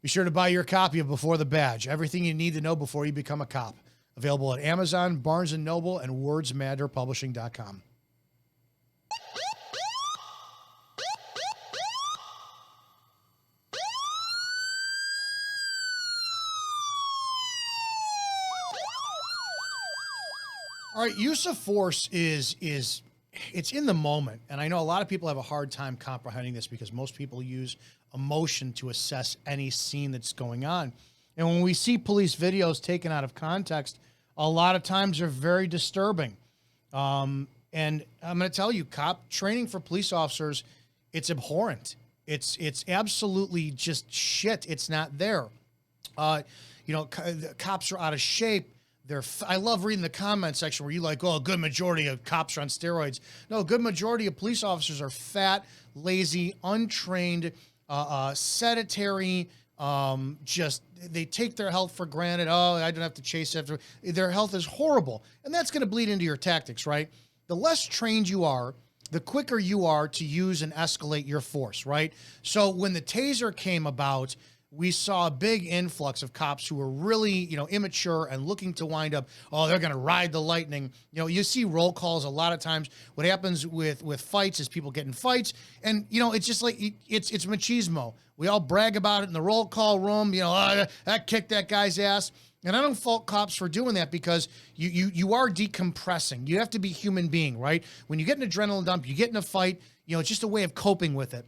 Be sure to buy your copy of Before the Badge, everything you need to know before you become a cop. Available at Amazon, Barnes & Noble, and wordsmatterpublishing.com. All right, use of force is it's in the moment. And I know a lot of people have a hard time comprehending this because most people use emotion to assess any scene that's going on. And when we see police videos taken out of context, a lot of times they're very disturbing. And I'm going to tell you, cop training for police officers, it's abhorrent. It's absolutely just shit. It's not there. Cops are out of shape. I love reading the comment section where you like, oh, a good majority of cops are on steroids. No, a good majority of police officers are fat, lazy, untrained, sedentary. They take their health for granted. Oh, I don't have to chase after. Their health is horrible. And that's going to bleed into your tactics, right? The less trained you are, the quicker you are to use and escalate your force, right? So when the taser came about, we saw a big influx of cops who were really, immature and looking to wind up, oh, they're going to ride the lightning. You see roll calls a lot of times. What happens with fights is people get in fights. And, it's just like, it's machismo. We all brag about it in the roll call room. I kicked that guy's ass. And I don't fault cops for doing that because you are decompressing. You have to be a human being, right? When you get an adrenaline dump, you get in a fight, it's just a way of coping with it.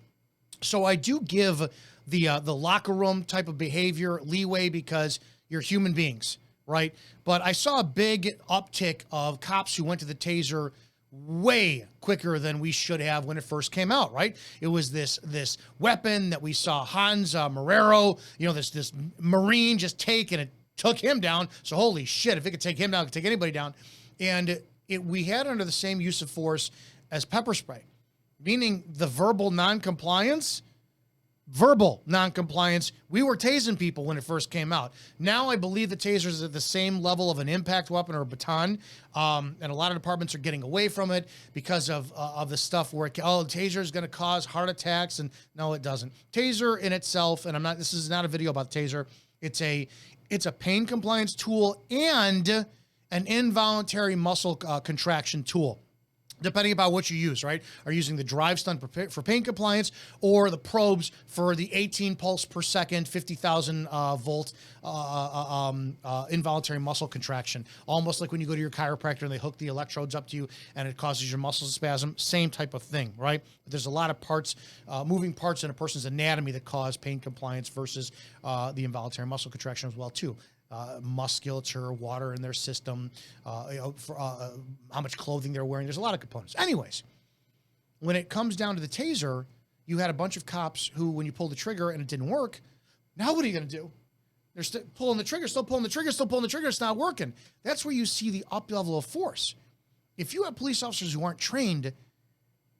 So I do give the locker room type of behavior leeway because you're human beings, right? But I saw a big uptick of cops who went to the taser way quicker than we should have when it first came out, right? It was this weapon that we saw Hans Marrero, this Marine just take, and it took him down. So holy shit, if it could take him down, it could take anybody down. And we had under the same use of force as pepper spray, meaning the verbal noncompliance, we were tasing people when it first came out. Now I believe the taser is at the same level of an impact weapon or a baton. And a lot of departments are getting away from it because of the stuff where, the taser is going to cause heart attacks. And no, it doesn't. Taser in itself, and this is not a video about the taser. It's a pain compliance tool and an involuntary muscle contraction tool, depending upon what you use, right? Are you using the drive stun for pain compliance or the probes for the 18 pulse per second, 50,000 volt involuntary muscle contraction? Almost like when you go to your chiropractor and they hook the electrodes up to you and it causes your muscles to spasm. Same type of thing, right? There's a lot of parts, moving parts in a person's anatomy that cause pain compliance versus the involuntary muscle contraction as well, too. Musculature, water in their system, how much clothing they're wearing. There's a lot of components. Anyways, when it comes down to the taser, you had a bunch of cops who, when you pulled the trigger and it didn't work, now what are you going to do? They're pulling the trigger, still pulling the trigger, still pulling the trigger. It's not working. That's where you see the up level of force. If you have police officers who aren't trained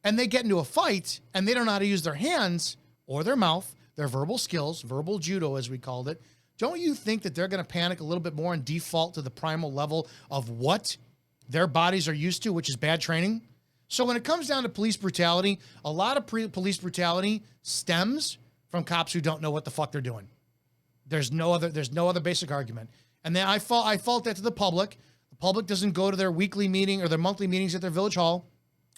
and they get into a fight and they don't know how to use their hands or their mouth, their verbal skills, verbal judo as we called it, don't you think that they're going to panic a little bit more and default to the primal level of what their bodies are used to, which is bad training? So when it comes down to police brutality, a lot of police brutality stems from cops who don't know what the fuck they're doing. There's no other basic argument. And then I fault that to the public. The public doesn't go to their weekly meeting or their monthly meetings at their village hall.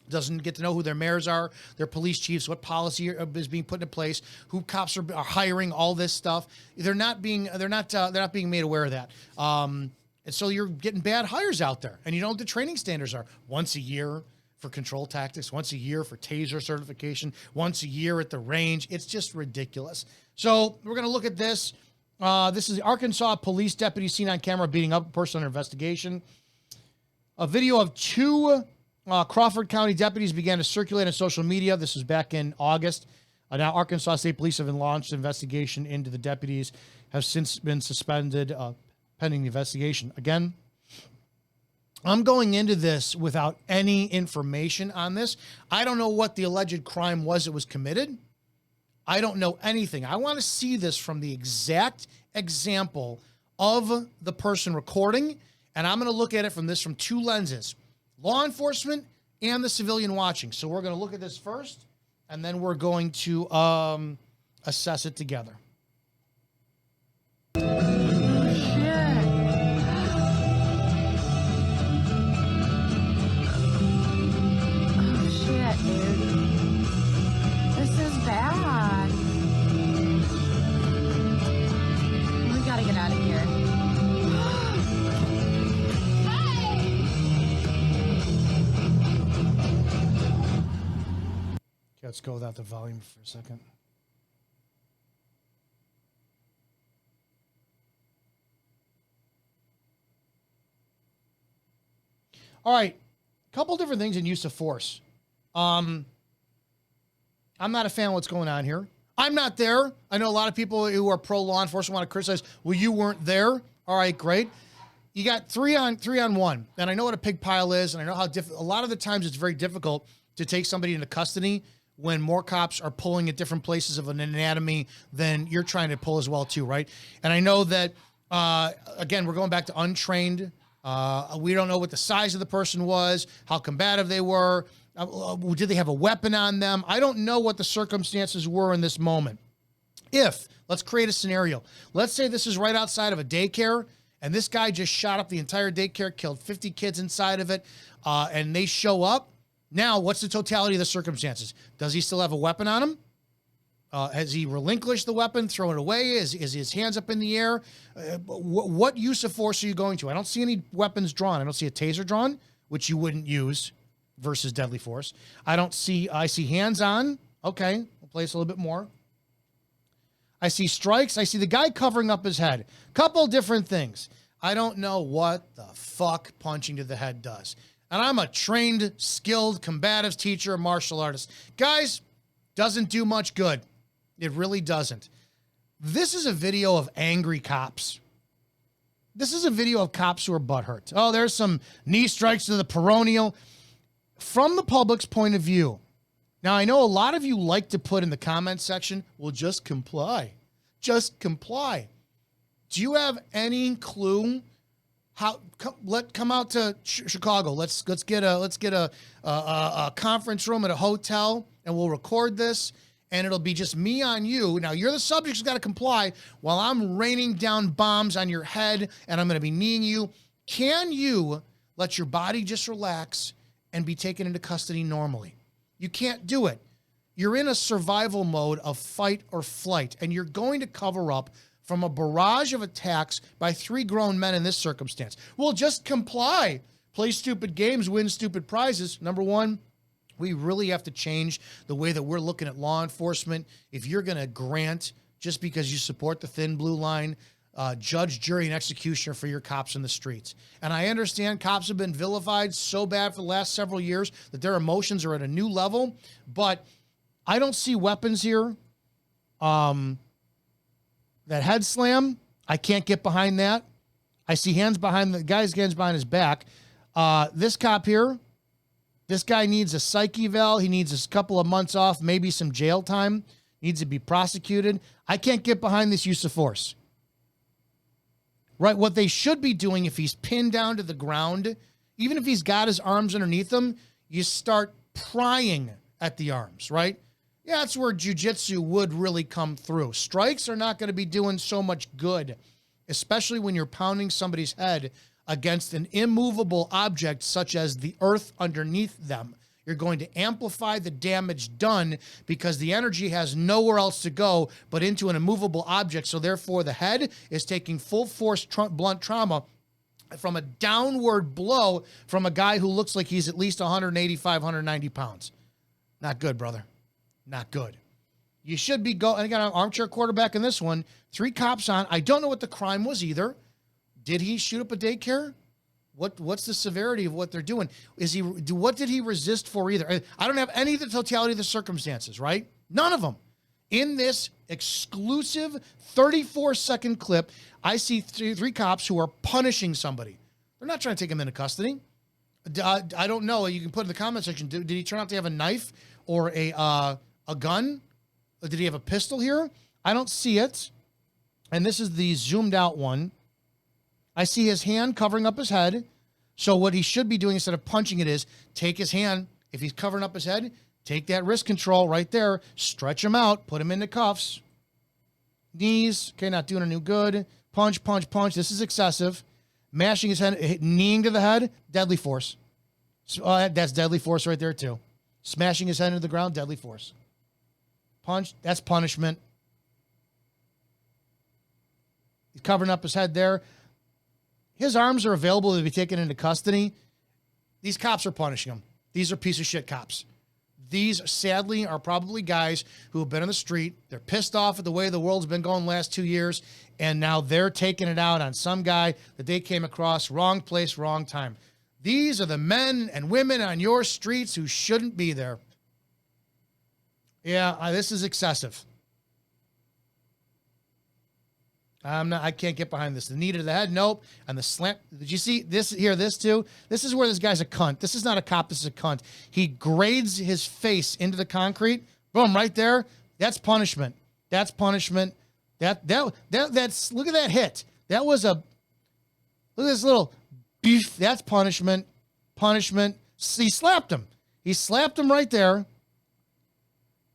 Doesn't get to know who their mayors are, their police chiefs, what policy is being put into place, who cops are hiring, all this stuff. They're not being made aware of that. And so you're getting bad hires out there. And you know what the training standards are? Once a year for control tactics, once a year for taser certification, once a year at the range. It's just ridiculous. So we're going to look at this. This is Arkansas police deputy seen on camera beating up a person under investigation. A video of two Crawford County deputies began to circulate on social media. This was back in August. Now Arkansas State Police have launched an investigation into the deputies, have since been suspended pending the investigation. Again, I'm going into this without any information on this. I don't know what the alleged crime was that was committed. I don't know anything. I want to see this from the exact example of the person recording, and I'm going to look at it from two lenses. Law enforcement and the civilian watching. So we're going to look at this first, and then we're going to assess it together. let's go without the volume for a second. All right, a couple different things in use of force. I'm not a fan of what's going on here. I'm not there. I know a lot of people who are pro law enforcement want to criticize. Well, you weren't there. All right, great. You got three on one, and I know what a pig pile is, and I know how a lot of the times it's very difficult to take somebody into custody when more cops are pulling at different places of an anatomy than you're trying to pull as well too, right? And I know that again, we're going back to untrained. We don't know what the size of the person was, how combative they were. Did they have a weapon on them? I don't know what the circumstances were in this moment. Let's create a scenario. Let's say this is right outside of a daycare, and this guy just shot up the entire daycare, killed 50 kids inside of it, and they show up. Now, what's the totality of the circumstances? Does he still have a weapon on him? Has he relinquished the weapon, thrown it away? Is his hands up in the air? What use of force are you going to? I don't see any weapons drawn. I don't see a taser drawn, which you wouldn't use versus deadly force. I see hands on. Okay, we'll place a little bit more. I see strikes. I see the guy covering up his head. Couple different things. I don't know what the fuck punching to the head does. And I'm a trained, skilled, combative teacher, martial artist. Guys, doesn't do much good. It really doesn't. This is a video of angry cops. This is a video of cops who are butthurt. Oh, there's some knee strikes to the peroneal. From the public's point of view, now I know a lot of you like to put in the comment section, well, just comply. Just comply. Do you have any clue how? Come out to Chicago. Let's get a conference room at a hotel, and we'll record this, and it'll be just me on you. Now you're the subject who's got to comply while I'm raining down bombs on your head, and I'm going to be kneeing you. Can you let your body just relax and be taken into custody normally? You can't do it. You're in a survival mode of fight or flight, and you're going to cover up from a barrage of attacks by 3 grown men in this circumstance. Well, just comply. Play stupid games, win stupid prizes. Number one, we really have to change the way that we're looking at law enforcement. If you're going to grant, just because you support the thin blue line, judge, jury, and executioner for your cops in the streets. And I understand cops have been vilified so bad for the last several years that their emotions are at a new level, but I don't see weapons here. That head slam, I can't get behind that. I see hands behind the guy's hands behind his back. This cop here, this guy needs a psych eval. He needs a couple of months off, maybe some jail time. Needs to be prosecuted. I can't get behind this use of force. Right, what they should be doing if he's pinned down to the ground, even if he's got his arms underneath him, you start prying at the arms, right? Yeah, that's where jiu-jitsu would really come through. Strikes are not going to be doing so much good, especially when you're pounding somebody's head against an immovable object such as the earth underneath them. You're going to amplify the damage done because the energy has nowhere else to go but into an immovable object. So therefore, the head is taking full force blunt trauma from a downward blow from a guy who looks like he's at least 185, 190 pounds. Not good, brother. Not good. You should be and again, I'm armchair quarterback in this one. 3 cops on. I don't know what the crime was either. Did he shoot up a daycare? What's the severity of what they're doing? What did he resist for either? I don't have any of the totality of the circumstances, right? None of them. In this exclusive 34-second clip, I see three cops who are punishing somebody. They're not trying to take him into custody. I don't know. You can put in the comment section. Did he turn out to have a knife or a gun? Or did he have a pistol here? I don't see it. And this is the zoomed out one. I see his hand covering up his head. So what he should be doing instead of punching it is take his hand. If he's covering up his head, take that wrist control right there. Stretch him out. Put him into cuffs. Knees. Okay, not doing any good. Punch, punch, punch. This is excessive. Mashing his head, kneeing to the head, deadly force. That's deadly force right there too. Smashing his head into the ground, deadly force. Punch, that's punishment. He's covering up his head there. His arms are available to be taken into custody. These cops are punishing him. These are piece of shit cops. these sadly are probably guys who have been on the street. They're pissed off at the way the world's been going the last 2 years, and now they're taking it out on some guy that they came across. Wrong place, wrong time. These are the men and women on your streets who shouldn't be there. Yeah, this is excessive. I can't get behind this. The knee to the head, nope. And the slam. Did you see this here? This too. This is where this guy's a cunt. This is not a cop. This is a cunt. He grades his face into the concrete. Boom, right there. That's punishment. That's punishment. That's look at that hit. That was a look at this little beef. That's punishment. Punishment. He slapped him. He slapped him right there.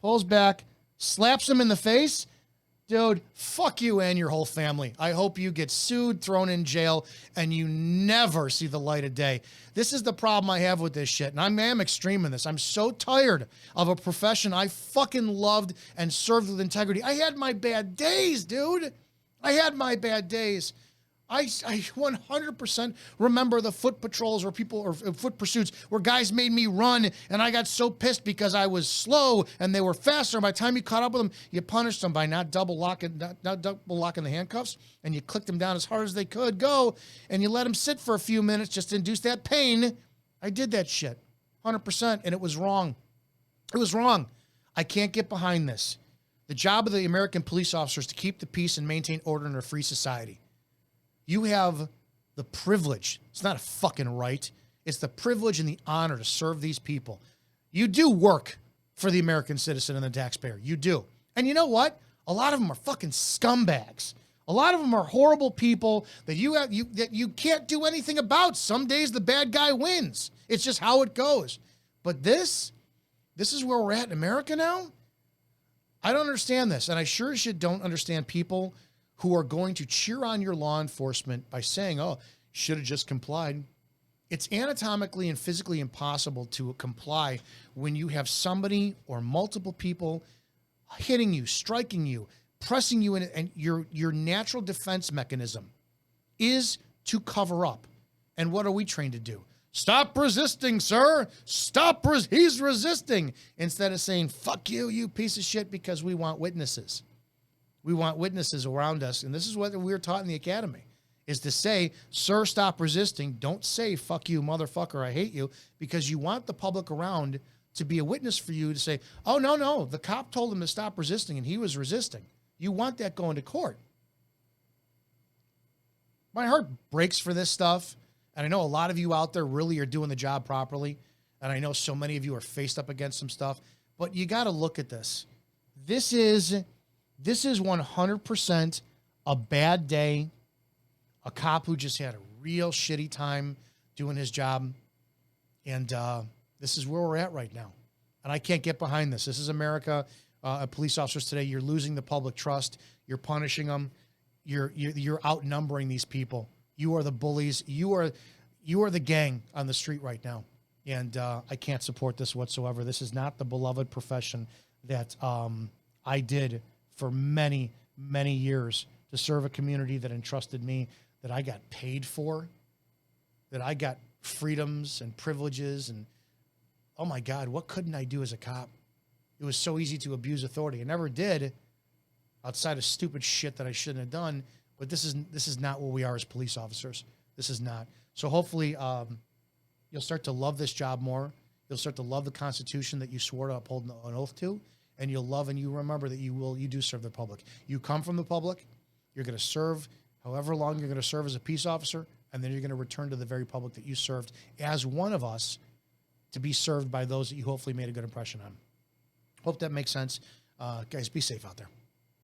Pulls back, slaps him in the face. Dude, fuck you and your whole family. I hope you get sued, thrown in jail, and you never see the light of day. This is the problem I have with this shit, and I am extreme in this. I'm so tired of a profession I fucking loved and served with integrity. I had my bad days, dude. I had my bad days. I 100% remember the foot patrols or foot pursuits where guys made me run, and I got so pissed because I was slow and they were faster. By the time you caught up with them, you punished them by not double locking the handcuffs, and you clicked them down as hard as they could go, and you let them sit for a few minutes just to induce that pain. I did that shit 100%, and it was wrong. It was wrong. I can't get behind this. The job of the American police officers is to keep the peace and maintain order in a free society. You have the privilege. It's not a fucking right. It's the privilege and the honor to serve these people. You do work for the American citizen and the taxpayer. You do. And you know what? A lot of them are fucking scumbags. A lot of them are horrible people that you can't do anything about. Some days the bad guy wins. It's just how it goes. But this is where we're at in America now. I don't understand this. And I sure as shit don't understand people who are going to cheer on your law enforcement by saying, oh, should have just complied. It's anatomically and physically impossible to comply when you have somebody or multiple people hitting you, striking you, pressing you in, and your natural defense mechanism is to cover up. And what are we trained to do? Stop resisting, sir. He's resisting. Instead of saying, fuck you, you piece of shit, because we want witnesses. We want witnesses around us, and this is what we were taught in the academy, is to say, sir, stop resisting. Don't say, fuck you, motherfucker, I hate you, because you want the public around to be a witness for you to say, oh, no, the cop told him to stop resisting, and he was resisting. You want that going to court. My heart breaks for this stuff, and I know a lot of you out there really are doing the job properly, and I know so many of you are faced up against some stuff, but you got to look at this. This is 100% a bad day, a cop who just had a real shitty time doing his job, and this is where we're at right now. And I can't get behind this. This is America. Police officers today, you're losing the public trust. You're punishing them. You're outnumbering these people. You are the bullies. You are the gang on the street right now, and I can't support this whatsoever. This is not the beloved profession that I did for many, many years to serve a community that entrusted me, that I got paid for, that I got freedoms and privileges. And oh my God, what couldn't I do as a cop? It was so easy to abuse authority. I never did, outside of stupid shit that I shouldn't have done. But this is not what we are as police officers. This is not. So hopefully you'll start to love this job more. You'll start to love the Constitution that you swore to uphold an oath to. And you'll love and you remember that you do serve the public. You come from the public. You're going to serve however long you're going to serve as a peace officer, and then you're going to return to the very public that you served as one of us to be served by those that you hopefully made a good impression on. Hope that makes sense. Guys, be safe out there.